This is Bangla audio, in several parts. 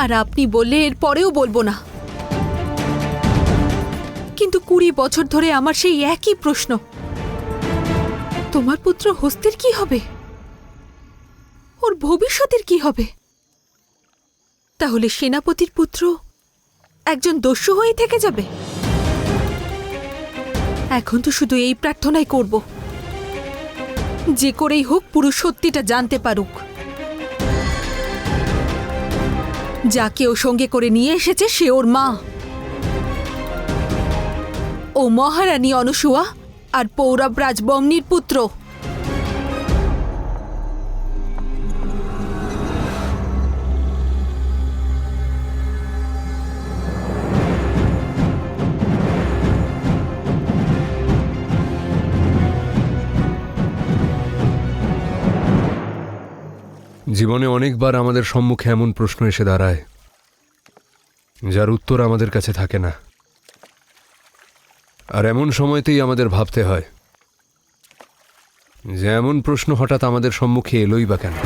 আর আপনি বললে এর পরেও বলবো না। কিন্তু 20 বছর ধরে আমার সেই একই প্রশ্ন, তোমার পুত্র হস্তির কি হবে? ওর ভবিষ্যতের কি হবে? তাহলে সেনাপতির পুত্র একজন দস্যু হয়ে থেকে যাবে? এখন তো শুধু এই প্রার্থনাই করব, যে করেই হোক পুরো সত্যিটা জানতে পারুক। যাকে ও সঙ্গে করে নিয়ে এসেছে সে ওর মা, ও মহারানী অনুসুয়া আর পৌরবরাজ বম্নির পুত্র। জীবনে অনেকবার আমাদের সম্মুখে এমন প্রশ্ন এসে দাঁড়ায় যার উত্তর আমাদের কাছে থাকে না, আর এমন সময়তেই আমাদের ভাবতে হয় যে এমন প্রশ্ন হঠাৎ আমাদের সম্মুখে এলোই বা কেন।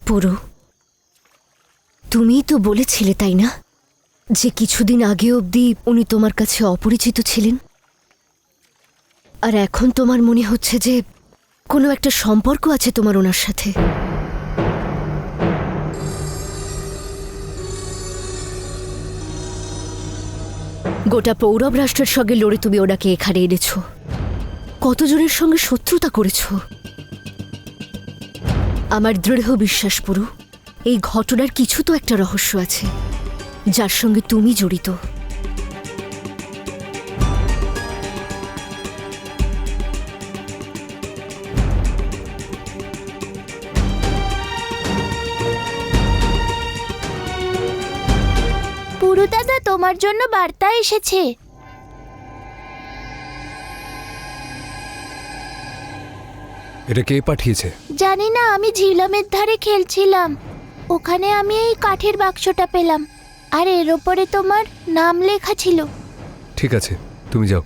পুরো, তুমিই তো বলেছিলে তাই না যে কিছুদিন আগে অবধি উনি তোমার কাছে অপরিচিত ছিলেন, আর এখন তোমার মনে হচ্ছে যে কোনো একটা সম্পর্ক আছে তোমার ওনার সাথে। গোটা পৌরব রাষ্ট্রের সঙ্গে লড়ে তুমি ওনাকে এখানে এনেছ, কতজনের সঙ্গে শত্রুতা করেছ। আমার দৃঢ় বিশ্বাস পুরো, এই ঘটনার কিছু তো একটা রহস্য আছে যার সঙ্গে তুমি জড়িত। পুরো দাদা, তোমার জন্য বার্তা এসেছে। এটা কে পাঠিয়েছে? জানি না, আমি ঝিলামের ধারে খেলছিলাম, ওখানে আমি এই কাঠের বাক্সটা পেলাম, আর এর ওপরে তোমার নাম লেখা ছিল। ঠিক আছে, তুমি যাও।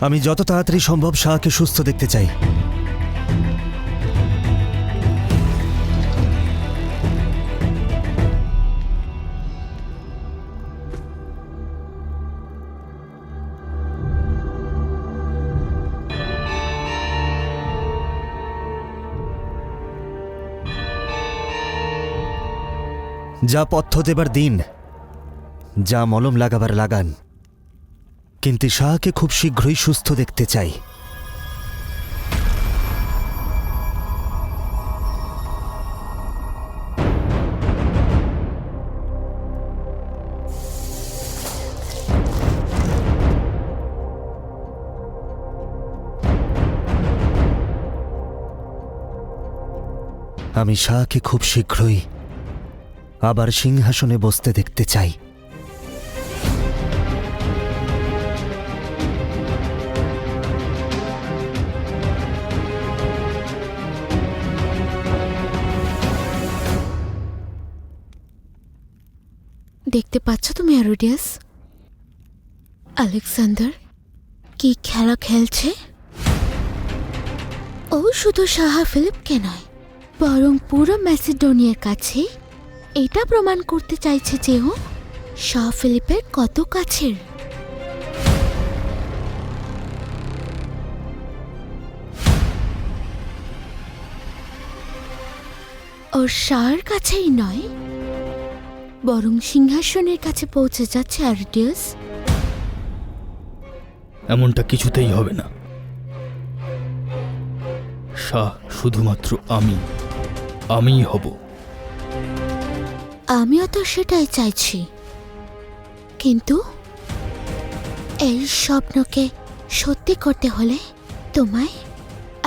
আমি যত তাড়াতাড়ি সম্ভব শাহকে সুস্থ দেখতে চাই। যা পথ্য দেবার দিন, যা মলম লাগাবার লাগান, কিন্তু শাহকে খুব শীঘ্রই সুস্থ দেখতে চাই। আমি শাহকে খুব শীঘ্রই আবার সিংহাসনে বসতে দেখতে চাই। দেখতে পাচ্ছ তুমি অ্যারোডিয়াস, আলেকজান্ডার কি খেলা খেলছে? ও শুধু শাহ ফিলিপকে নয়, বরং পুরো ম্যাসিডোনিয়ার কাছে এটা প্রমাণ করতে চাইছে যে ও শাহ ফিলিপের কত কাছের। ওর শাহর কাছেই নয়, বরং সিংহাসনের কাছে পৌঁছে যাচ্ছে অ্যারোডিয়াস। এমনটা কিছুতেই হবে না। শাহ শুধুমাত্র আমিই হব। আমিও তো সেটাই চাইছি, কিন্তু এই স্বপ্নকে সত্যি করতে হলে তোমায়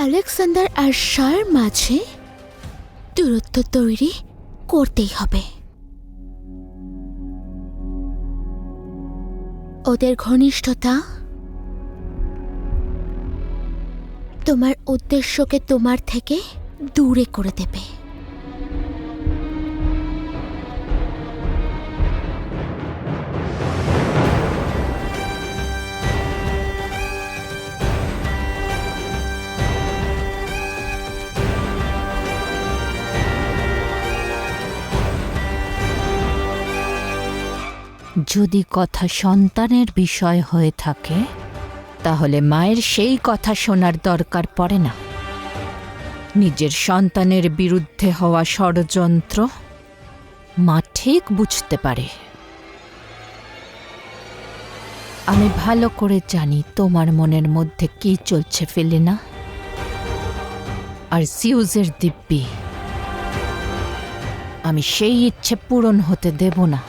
আলেকজান্ডার আর শার মাঝে দূরত্ব তৈরি করতেই হবে। ওদের ঘনিষ্ঠতা তোমার উদ্দেশ্যকে তোমার থেকে দূরে করে দেবে। যদি কথা সন্তানের বিষয় হয়ে থাকে তাহলে মায়ের সেই কথা শোনার দরকার পড়ে না। নিজের সন্তানের বিরুদ্ধে হওয়া ষড়যন্ত্র মা ঠিক বুঝতে পারে। আমি ভালো করে জানি তোমার মনের মধ্যে কি চলছে ফেলিনা। আর জিউসের দিব্যি আমি সেই ইচ্ছে পূরণ হতে দেব না।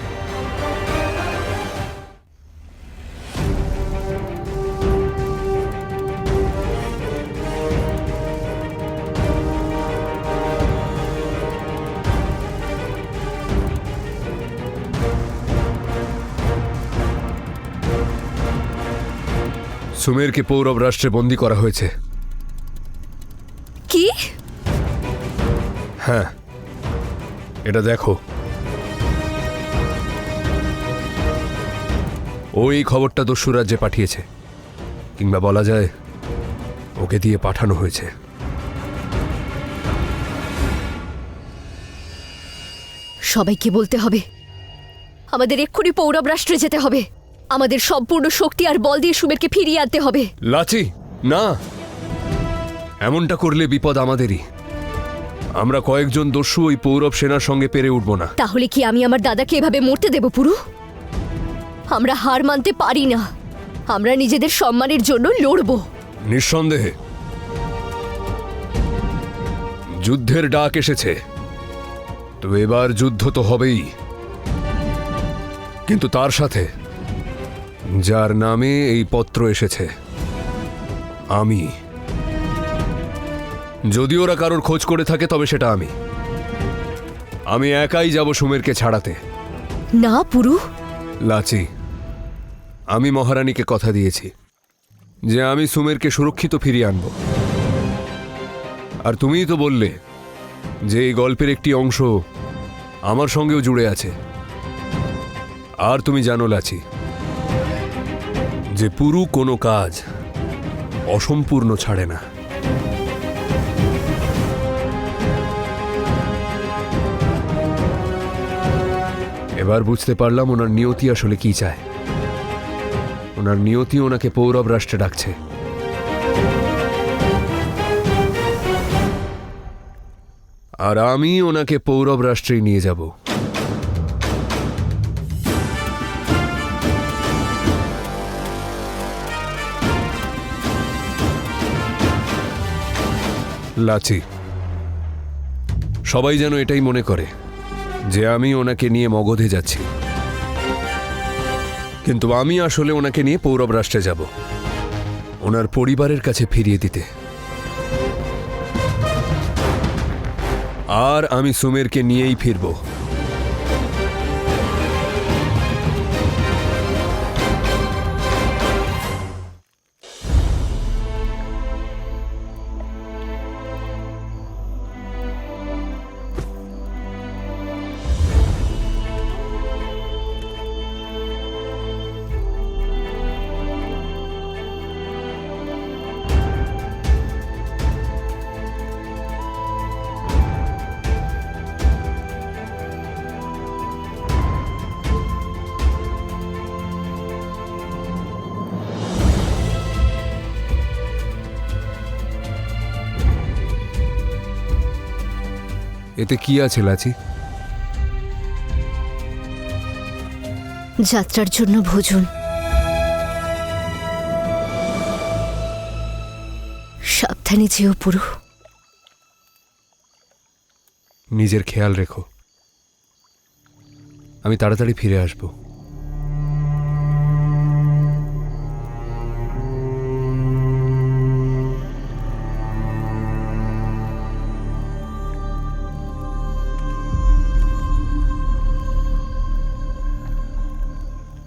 সুমেরকে পৌরব রাষ্ট্রে বন্দী করা হয়েছে। কি? হ্যাঁ, এটা দেখো। ও এই খবরটা দস্যু রাজ্যে পাঠিয়েছে, কিংবা বলা যায় ওকে দিয়ে পাঠানো হয়েছে। সবাইকে বলতে হবে আমাদের এক্ষুনি পৌরব রাষ্ট্রে যেতে হবে। আমাদের সম্পূর্ণ শক্তি আর বল দিয়ে সুমেরকে ফিরিয়ে আনতে হবে। লাচি, না, এমনটা করলে বিপদ আমাদেরই। আমরা কয়েকজন দস্যু ওই পৌরব সেনার সঙ্গে পেরে উঠব না। তাহলে কি আমি আমার দাদাকে এভাবে মরতে দেব পুরু? আমরা হার মানতে পারি না। আমরা নিজেদের সম্মানের জন্য লড়ব। নিঃসন্দেহে যুদ্ধের ডাক এসেছে, তো এবার যুদ্ধ তো হবেই, কিন্তু তার সাথে যার নামে এই পত্র এসেছে আমি। যদি ওরা কারোর খোঁজ করে থাকে তবে সেটা আমি একাই যাব সুমেরকে ছাড়াতে। না পুরু। লাচি, আমি মহারানীকে কথা দিয়েছি যে আমি সুমেরকে সুরক্ষিত ফিরিয়ে আনব। আর তুমিই তো বললে যে এই গল্পের একটি অংশ আমার সঙ্গেও জুড়ে আছে। আর তুমি জানো লাচি, যে পুরু কোনো কাজ অসম্পূর্ণ ছাড়ে না। এবার বুঝতে পারলাম ওনার নিয়তি আসলে কি চায়। ওনার নিয়তি ওনাকে পৌরব রাষ্ট্রে ডাকছে। আর আমি ওনাকে পৌরব রাষ্ট্রেই নিয়ে যাব। লাচি, সবাই যেন এটাই মনে করে যে আমি ওনাকে নিয়ে মগধে যাচ্ছি, কিন্তু আমি আসলে ওনাকে নিয়ে পৌরব রাষ্ট্রে যাব, ওনার পরিবারের কাছে ফিরিয়ে দিতে। আর আমি সুমেরকে নিয়েই ফিরব। এতে কি আছে লাচি? যাত্রার জন্য ভোজন। সাবধানে যেও পুরু। নিজের খেয়াল রেখো। আমি তাড়াতাড়ি ফিরে আসব।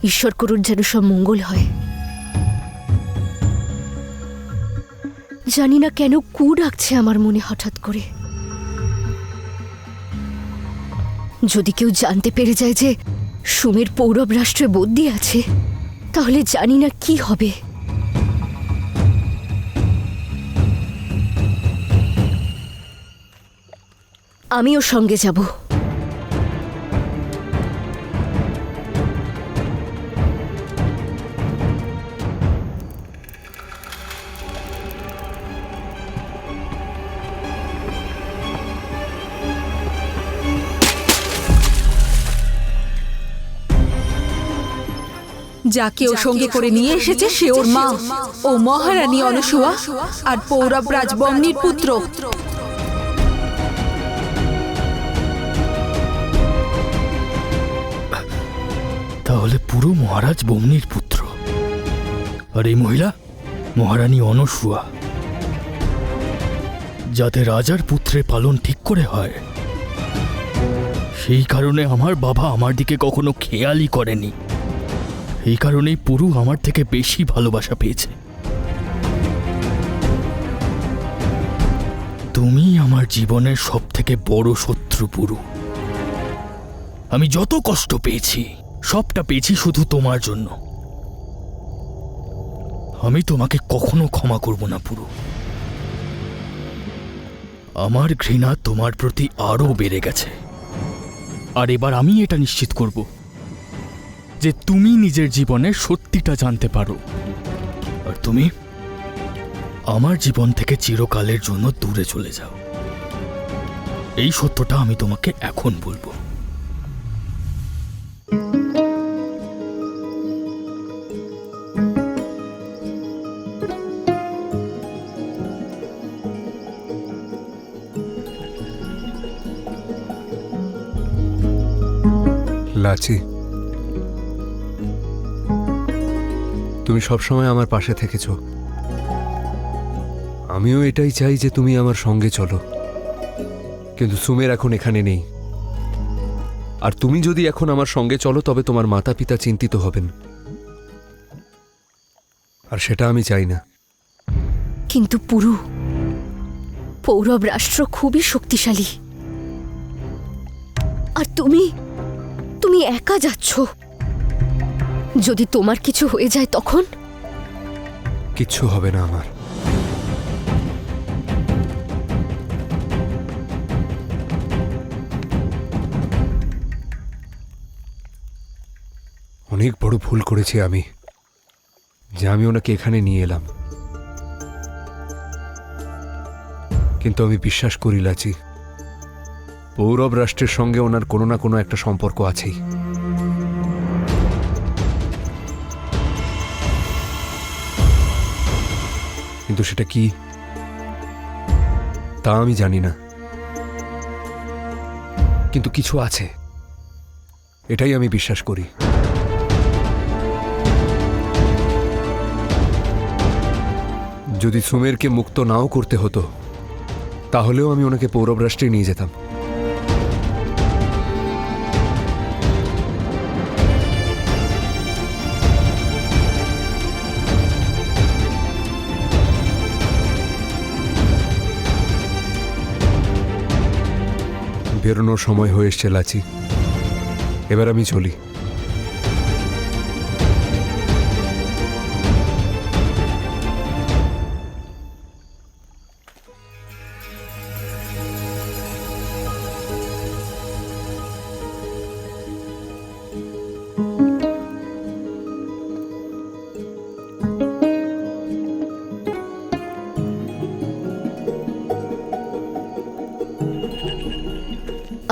ঈশ্বর করুন যেন সব মঙ্গল হয়। জানি না কেন কু ডাকছে আমার মনে হঠাৎ করে। যদি কেউ জানতে পেরে যায় যে সুমের পৌরব রাষ্ট্রে বন্দী আছে, তাহলে জানি না কি হবে। আমিও সঙ্গে যাব। যাকে ও সঙ্গে করে নিয়ে এসেছে সে ওর মা, ও মহারানী অনসুয়া আর পৌরব রাজবম্নির পুত্র। তাহলে পুরো মহারাজ বম্নির পুত্র, আর এই মহিলা মহারানী অনসুয়া। যাতে রাজার পুত্রের পালন ঠিক করে হয়, সেই কারণে আমার বাবা আমার দিকে কখনো খেয়ালই করেনি। এই কারণেই পুরু আমার থেকে বেশি ভালোবাসা পেয়েছে। তুমি আমার জীবনের সব থেকে বড় শত্রু পুরু। আমি যত কষ্ট পেয়েছি সবটা পেয়েছি শুধু তোমার জন্য। আমি তোমাকে কখনো ক্ষমা করব না পুরু। আমার ঘৃণা তোমার প্রতি আরো বেড়ে গেছে। আর এবার আমি এটা নিশ্চিত করব যে তুমি নিজের জীবনের সত্যিটা জানতে পারো, আর তুমি আমার জীবন থেকে চিরকালের জন্য দূরে চলে যাও। এই সত্যটা আমি তোমাকে এখন বলবো। লাচি, তুমি সবসময় আমার পাশে থেকেছ। আমিও এটাই চাই যে তুমি আমার সঙ্গে চলো, কিন্তু সুমের এখন এখানে নেই। আর তুমি যদি এখন আমার সঙ্গে চলো তবে তোমার মাতা পিতা চিন্তিত হবেন, আর সেটা আমি চাই না। কিন্তু পুরু, পৌরব রাষ্ট্র খুবই শক্তিশালী, আর তুমি একা যাচ্ছ। যদি তোমার কিছু হয়ে যায় তখন? কিচ্ছু হবে না আমার। অনেক বড় ভুল করেছি আমি, যে আমি ওনাকে এখানে নিয়ে এলাম। কিন্তু আমি বিশ্বাস করি লাচি, পৌরব রাষ্ট্রের সঙ্গে ওনার কোনো না কোনো একটা সম্পর্ক আছেই। কিন্তু সেটা কি তা আমি জানি না, কিন্তু কিছু আছে, এটাই আমি বিশ্বাস করি। যদি সুমেরকে মুক্ত নাও করতে হতো তাহলেও আমি ওনাকে পৌরব রাষ্ট্রে নিয়ে যেতাম। বেরোনোর সময় হয়ে এসছে লাচি, এবার আমি চলি।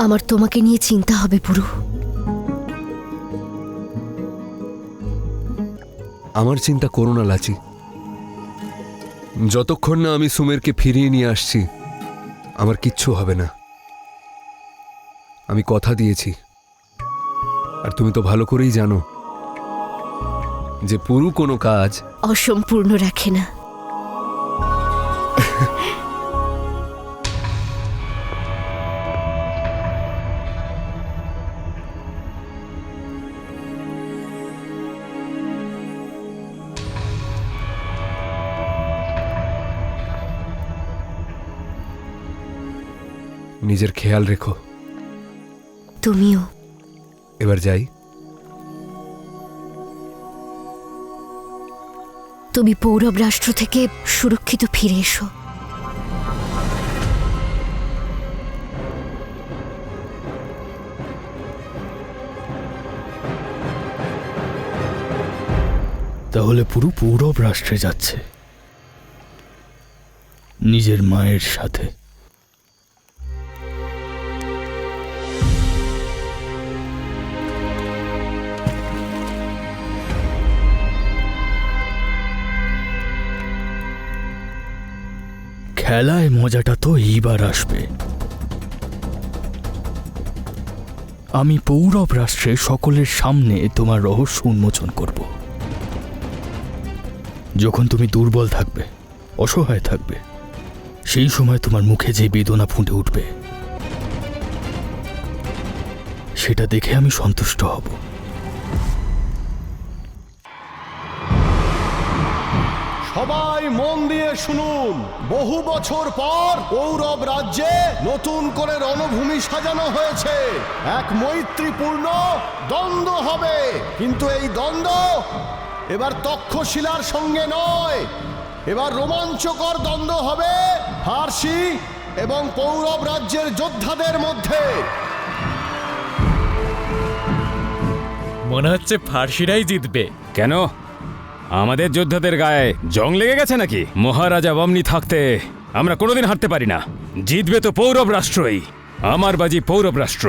আমার তোমাকে নিয়ে চিন্তা হবে পুরু। আমার চিন্তা করো না লাচি, যতক্ষণ না আমি সুমেরকে ফিরিয়ে নিয়ে আসছি আমার কিচ্ছু হবে না। আমি কথা দিয়েছি, আর তুমি তো ভালো করেই জানো যে পুরু কোনো কাজ অসম্পূর্ণ রাখে না। নিজের খেয়াল রেখো। তুমিও। এবার যাই। তুমি পৌরব রাষ্ট্র থেকে সুরক্ষিত ফিরে এসো। তাহলে পুরো পৌরব রাষ্ট্রে যাচ্ছে নিজের মায়ের সাথে। খেলায় মজাটা তো এইবার আসবে। আমি পৌরব রাষ্ট্রে সকলের সামনে তোমার রহস্য উন্মোচন করব। যখন তুমি দুর্বল থাকবে, অসহায় থাকবে, সেই সময় তোমার মুখে যে বেদনা ফুটে উঠবে সেটা দেখে আমি সন্তুষ্ট হব। সবাই মন দিয়ে শুনুন, বহু বছর পর পৌরব রাজ্যে নতুন করে রণভূমি সাজানো হয়েছে। এক মৈত্রীপূর্ণ দ্বন্দ্ব হবে, কিন্তু এই দ্বন্দ্ব এবার তক্ষশিলার সঙ্গে নয়, এবার রোমাঞ্চকর দ্বন্দ্ব হবে ফার্সি এবং পৌরব রাজ্যের যোদ্ধাদের মধ্যে। মনে হচ্ছে ফার্সিরাই জিতবে। কেন? আমাদের যোদ্ধাদের গায়ে জং লেগে গেছে নাকি? মহারাজা বমনি থাকতে আমরা কোনোদিন হারতে পারি না। জিতবে তো পৌরব রাষ্ট্রই। আমার বাজি পৌরব রাষ্ট্র।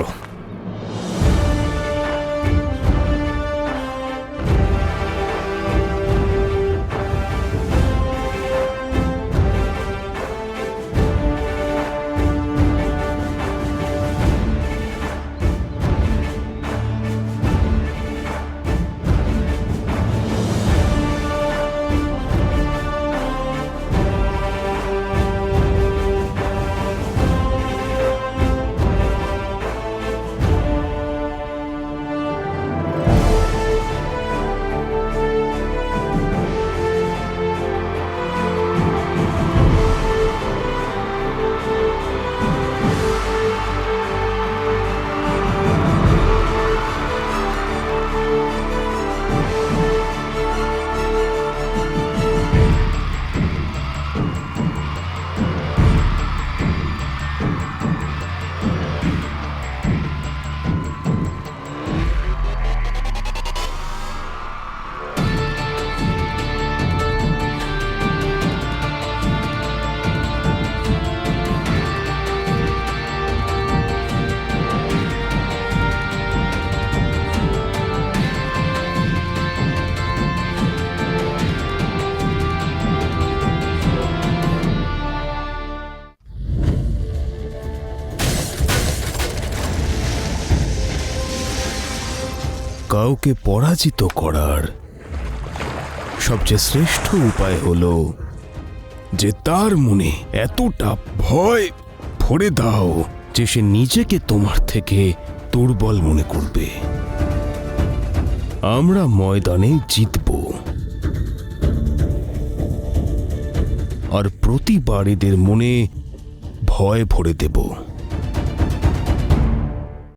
কাউকে পরাজিত করার সবচেয়ে শ্রেষ্ঠ উপায় হলো যে তার মনে এতটা ভয় ভরে দাও যে সে নিজেকে তোমার থেকে দুর্বল মনে করবে। আমরা ময়দানে জিতব, আর প্রতিবার এদের মনে ভয় ভরে দেব।